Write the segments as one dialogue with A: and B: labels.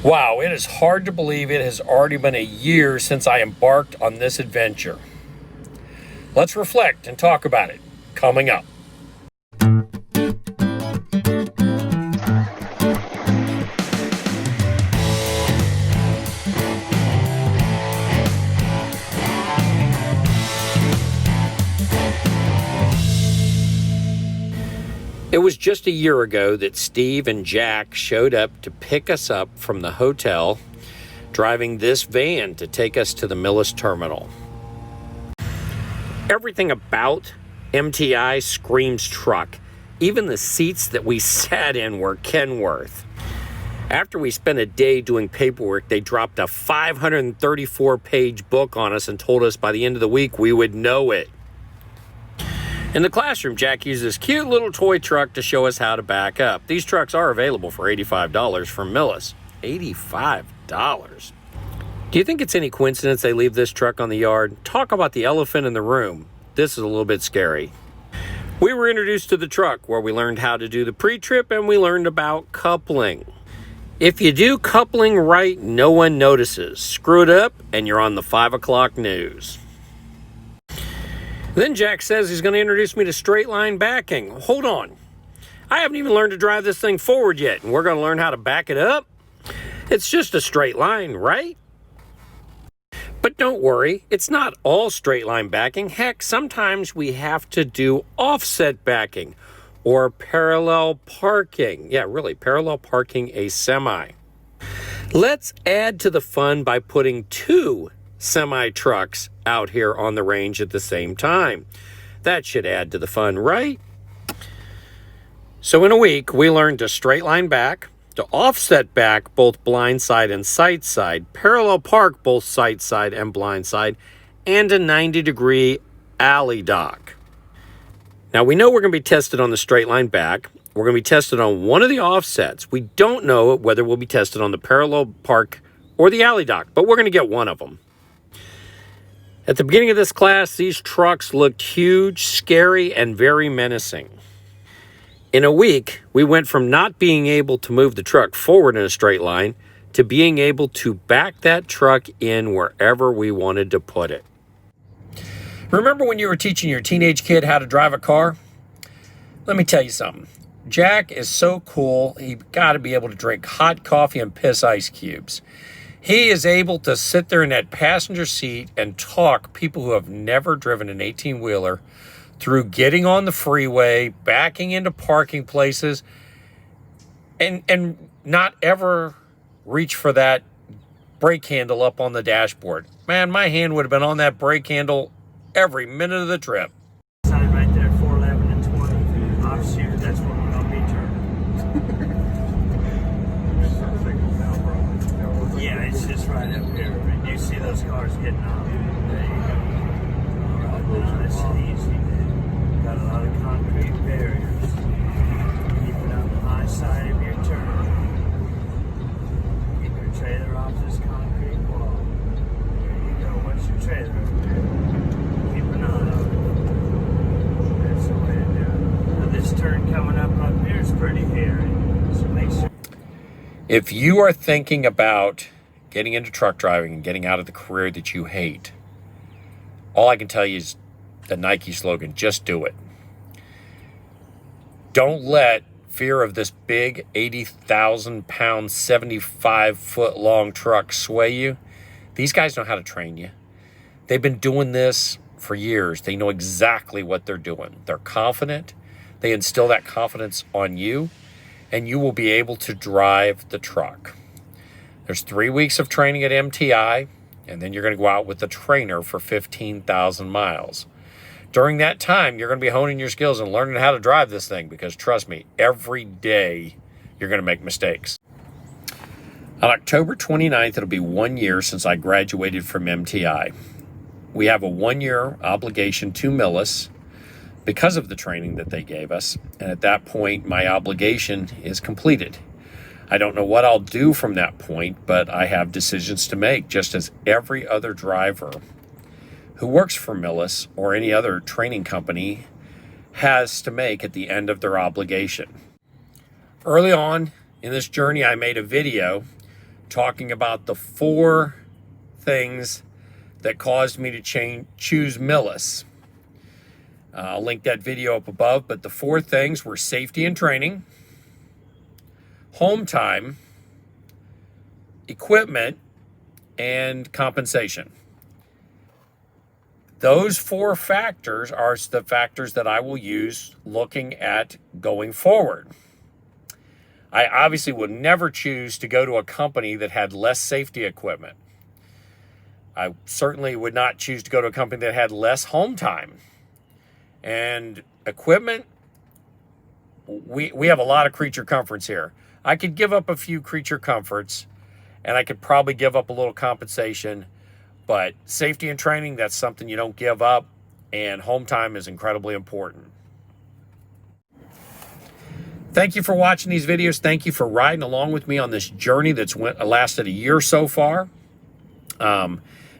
A: Wow, it is hard to believe it has already been a year since I embarked on this adventure. Let's reflect and talk about it coming up. It was just a year ago that Steve and Jack showed up to pick us up from the hotel, driving this van to take us to the Millis terminal. Everything about MTI screams truck. Even the seats that we sat in were Kenworth. After we spent a day doing paperwork, they dropped a 534-page book on us and told us by the end of the week we would know it. In the classroom, Jack used this cute little toy truck to show us how to back up. These trucks are available for $85 from Millis. $85. Do you think it's any coincidence they leave this truck on the yard? Talk about the elephant in the room. This is a little bit scary. We were introduced to the truck where we learned how to do the pre-trip and we learned about coupling. If you do coupling right, no one notices. Screw it up and you're on the 5 o'clock news. Then Jack says he's going to introduce me to straight line backing. Hold on. I haven't even learned to drive this thing forward yet, and we're going to learn how to back it up? It's just a straight line, right? But don't worry, it's not all straight line backing. Heck, sometimes we have to do offset backing or parallel parking. Yeah, really, parallel parking a semi. Let's add to the fun by putting two semi-trucks out here on the range at the same time. That should add to the fun, right? So in a week, we learned to straight line back, to offset back both blind side and sight side, parallel park both sight side and blind side, and a 90-degree alley dock. Now we know we're going to be tested on the straight line back. We're going to be tested on one of the offsets. We don't know whether we'll be tested on the parallel park or the alley dock, but we're going to get one of them. At the beginning of this class, these trucks looked huge, scary, and very menacing. In a week, we went from not being able to move the truck forward in a straight line to being able to back that truck in wherever we wanted to put it. Remember when you were teaching your teenage kid how to drive a car? Let me tell you something. Jack is so cool, he got to be able to drink hot coffee and piss ice cubes. He is able to sit there in that passenger seat and talk people who have never driven an 18-wheeler through getting on the freeway, backing into parking places, and not ever reach for that brake handle up on the dashboard. Man, my hand would have been on that brake handle every minute of the trip.
B: Sign right there, 411 and 20. Offshoot, that's where we're going to be turning. Yeah, it's just right up here. You see those cars getting off. There you go. All right, now this is easy. Got a lot of concrete barriers. Keep it on the high side of your turn. Keep your trailer off this concrete wall. There you go. What's your trailer up there? Keep an eye on it. That's the way to do it. Now this turn coming up here is pretty hairy. So make sure.
A: If you are thinking about getting into truck driving and getting out of the career that you hate, all I can tell you is the Nike slogan, just do it. Don't let fear of this big 80,000-pound, 75-foot-long truck sway you. These guys know how to train you. They've been doing this for years. They know exactly what they're doing. They're confident. They instill that confidence on you, and you will be able to drive the truck. There's 3 weeks of training at MTI, and then you're going to go out with the trainer for 15,000 miles. During that time, you're going to be honing your skills and learning how to drive this thing because, trust me, every day you're going to make mistakes. On October 29th, it'll be 1 year since I graduated from MTI. We have a 1-year obligation to Millis because of the training that they gave us, and at that point, my obligation is completed. I don't know what I'll do from that point, but I have decisions to make, just as every other driver who works for Millis or any other training company has to make at the end of their obligation. Early on in this journey, I made a video talking about the 4 things that caused me to choose Millis. I'll link that video up above, but the 4 things were safety and training, home time, equipment, and compensation. Those 4 factors are the factors that I will use looking at going forward. I obviously would never choose to go to a company that had less safety equipment. I certainly would not choose to go to a company that had less home time. And equipment, we have a lot of creature comforts here. I could give up a few creature comforts, and I could probably give up a little compensation, but safety and training, that's something you don't give up, and home time is incredibly important. Thank you for watching these videos. Thank you for riding along with me on this journey that's lasted a year so far.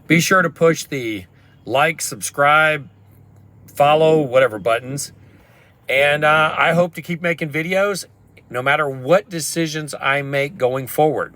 A: Be sure to push the like, subscribe, follow, whatever buttons. And I hope to keep making videos no matter what decisions I make going forward.